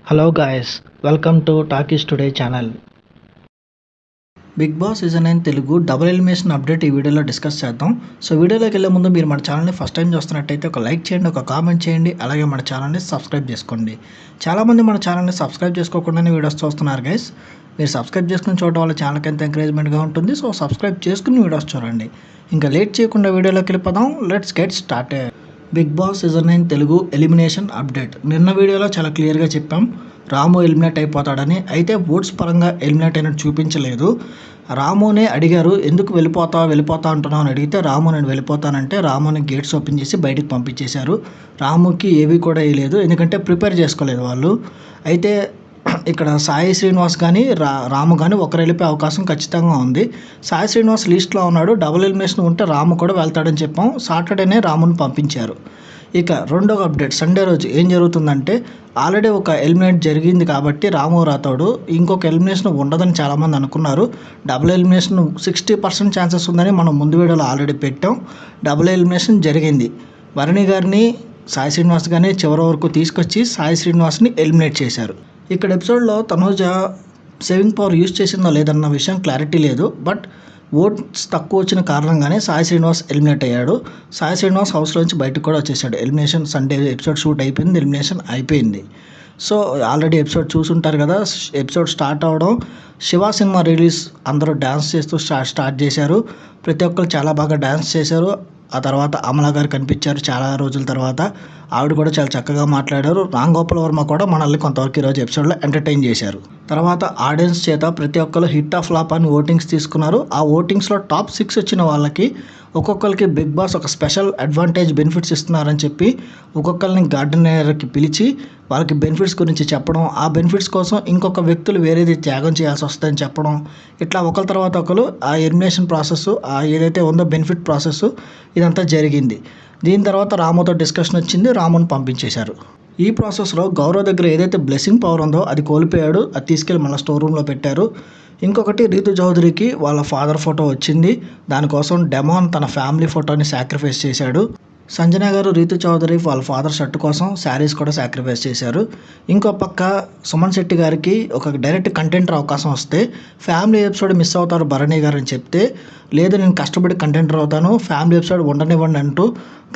Hello guys, welcome to Talkies Today channel. Bigg Boss season 9 Telugu double elimination update ఈ వీడియోలో discuss చేద్దాం. So వీడియోలోకి వెళ్ళే ముందు మీరు మన ఛానల్ని ఫస్ట్ టైం చూస్తున్నట్టయితే ఒక లైక్ చేయండి, ఒక కామెంట్ చేయండి, అలాగే మన ఛానల్ని సబ్స్క్రైబ్ చేసుకోండి. చాలామంది మన ఛానల్ని సబ్స్క్రైబ్ చేసుకోకుండానే వీడియోస్ చూస్తున్నారు గైస్. మీరు సబ్స్క్రైబ్ చేసుకుని చూడడం వల్ల ఛానల్కి ఎంత ఎంకరేజ్మెంట్గా ఉంటుంది. సో సబ్స్క్రైబ్ చేసుకుని వీడియోస్ చూడండి. ఇంకా లేట్ చేయకుండా వీడియోలోకి వెళ్ళిపోదాం. Let's get started. Bigg Boss season 9 Telugu elimination update. నిన్న వీడియోలో చాలా క్లియర్గా చెప్పాం, రాము ఎలిమినేట్ అయిపోతాడని. అయితే ఓట్స్ పరంగా ఎలిమినేట్ అయినట్టు చూపించలేదు. రామునే అడిగారు, ఎందుకు వెళ్ళిపోతా అంటున్నావు అని అడిగితే రాము నేను వెళ్ళిపోతానంటే రాముని గేట్స్ ఓపెన్ చేసి బయటకు పంపించేశారు. రాముకి ఏవి కూడా వేయలేదు, ఎందుకంటే ప్రిపేర్ చేసుకోలేదు వాళ్ళు. అయితే ఇక్కడ సాయి శ్రీనివాస్ కానీ రాము కానీ ఒకరు వెళ్ళిపోయే అవకాశం ఖచ్చితంగా ఉంది. సాయి శ్రీనివాస్ లిస్ట్లో ఉన్నాడు, డబుల్ ఎలిమినేషన్ ఉంటే రాము కూడా వెళ్తాడని చెప్పాం. సాటర్డేనే రాముని పంపించారు. ఇక రెండవ అప్డేట్, సండే రోజు ఏం జరుగుతుందంటే ఆల్రెడీ ఒక ఎలిమినేట్ జరిగింది కాబట్టి రాము రాతాడు, ఇంకొక ఎలిమినేషన్ ఉండదని చాలామంది అనుకున్నారు. డబుల్ ఎలిమినేషన్ 60% ఛాన్సెస్ ఉందని మనం ముందు వీడియోలో ఆల్రెడీ పెట్టాం. డబుల్ ఎలిమినేషన్ జరిగింది. భరణి గారిని సాయి శ్రీనివాస్ కానీ చివరి వరకు తీసుకొచ్చి సాయి శ్రీనివాస్ని ఎలిమినేట్ చేశారు. ఇక్కడ ఎపిసోడ్లో తనూజ సేవింగ్ పవర్ యూజ్ చేసిందో లేదన్న విషయం క్లారిటీ లేదు. బట్ ఓట్స్ తక్కువ వచ్చిన కారణంగానే సాయి శ్రీనివాస్ ఎలిమినేట్ అయ్యాడు. సాయి శ్రీనివాస్ హౌస్లోంచి బయటకు కూడా వచ్చేసాడు. ఎలిమినేషన్ సండే ఎపిసోడ్ షూట్ అయిపోయింది, ఎలిమినేషన్ అయిపోయింది. సో ఆల్రెడీ ఎపిసోడ్ చూసుంటారు కదా. ఎపిసోడ్ స్టార్ట్ అవ్వడం, శివ సినిమా రిలీజ్, అందరూ డ్యాన్స్ చేస్తూ స్టార్ట్ చేశారు. ప్రతి ఒక్కరు చాలా బాగా డ్యాన్స్ చేశారు. ఆ తర్వాత అమలా గారు కనిపించారు చాలా రోజుల తర్వాత. ఆవిడ కూడా చాలా చక్కగా మాట్లాడారు. రామ్ గోపాల్ వర్మ కూడా మనల్ని కొంతవరకు ఈరోజు ఎపిసోడ్లో ఎంటర్టైన్ చేశారు. తర్వాత ఆడియన్స్ చేత ప్రతి ఒక్కరు హిట్ ఆఫ్ ఫ్లాప్ అని ఓటింగ్స్ తీసుకున్నారు. ఆ ఓటింగ్స్లో టాప్ 6 వచ్చిన వాళ్ళకి ఒక్కొక్కరికి బిగ్ బాస్ ఒక స్పెషల్ అడ్వాంటేజ్ బెనిఫిట్స్ ఇస్తున్నారని చెప్పి ఒక్కొక్కరిని గార్డెనర్కి పిలిచి వాళ్ళకి బెనిఫిట్స్ గురించి చెప్పడం, ఆ బెనిఫిట్స్ కోసం ఇంకొక వ్యక్తులు వేరేది త్యాగం చేయాల్సి వస్తుందని చెప్పడం, ఇట్లా ఒకరి తర్వాత ఒకరు ఆ ఎలిమినేషన్ ప్రాసెస్, ఆ ఏదైతే ఉందో బెనిఫిట్ ప్రాసెస్ ఇదంతా జరిగింది. దీని తర్వాత రాముతో డిస్కషన్ వచ్చింది, రాముని పంపించేశారు. ఈ ప్రాసెస్లో గౌరవ్ దగ్గర ఏదైతే బ్లెస్సింగ్ పవర్ ఉందో అది కోల్పోయాడు. అది తీసుకెళ్ళి మళ్ళీ స్టోర్ రూమ్లో పెట్టారు. ఇంకొకటి రీతు చౌదరికి వాళ్ళ ఫాదర్ ఫోటో వచ్చింది. దానికోసం డెమాన్ తన ఫ్యామిలీ ఫోటోని సాక్రిఫైస్ చేశాడు. సంజన గారు రీతు చౌదరి వాళ్ళ ఫాదర్ షర్ట్ కోసం శారీస్ కూడా సాక్రిఫైస్ చేశారు. ఇంకో పక్క సుమన్ శెట్టి గారికి ఒక డైరెక్ట్ కంటెంటర్ అవకాశం వస్తే ఫ్యామిలీ ఎపిసోడ్ మిస్ అవుతారు భరణి గారు అని చెప్తే, లేదు నేను కష్టపడి కంటెంటర్ అవుతాను, ఫ్యామిలీ ఎపిసోడ్ ఉండనివ్వండి అంటూ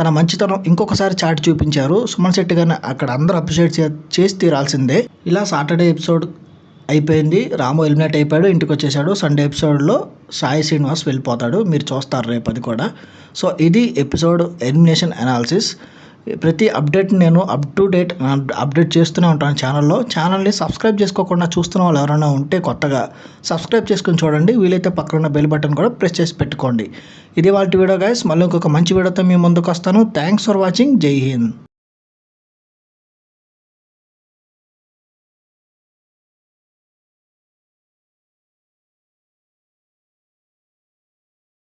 తన మంచితనం ఇంకొకసారి చాటి చూపించారు. సుమన్ శెట్టి గారిని అక్కడ అందరూ అప్రిషియేట్ చేసి తీరాల్సిందే. ఇలా సాటర్డే ఎపిసోడ్ అయిపోయింది, రాము ఎలిమినేట్ అయిపోయాడు, ఇంటికి వచ్చేసాడు. సండే ఎపిసోడ్లో సాయి శ్రీనివాస్ వెళ్ళిపోతాడు, మీరు చూస్తారు రేపు అది కూడా. సో ఇది ఎపిసోడ్ ఎలిమినేషన్ అనాలిసిస్. ప్రతి అప్డేట్ నేను అప్ టు డేట్ అప్డేట్ చేస్తూనే ఉంటాను ఛానల్ని సబ్స్క్రైబ్ చేసుకోకుండా చూస్తున్న వాళ్ళు ఎవరైనా ఉంటే కొత్తగా సబ్స్క్రైబ్ చేసుకుని చూడండి. వీలైతే పక్కన బెల్ బటన్ కూడా ప్రెస్ చేసి పెట్టుకోండి. ఇది వాళ్ళ వీడియో గైస్. మళ్ళీ ఇంకొక మంచి వీడియోతో మీ ముందుకు వస్తాను. Thanks for watching. జై హింద్.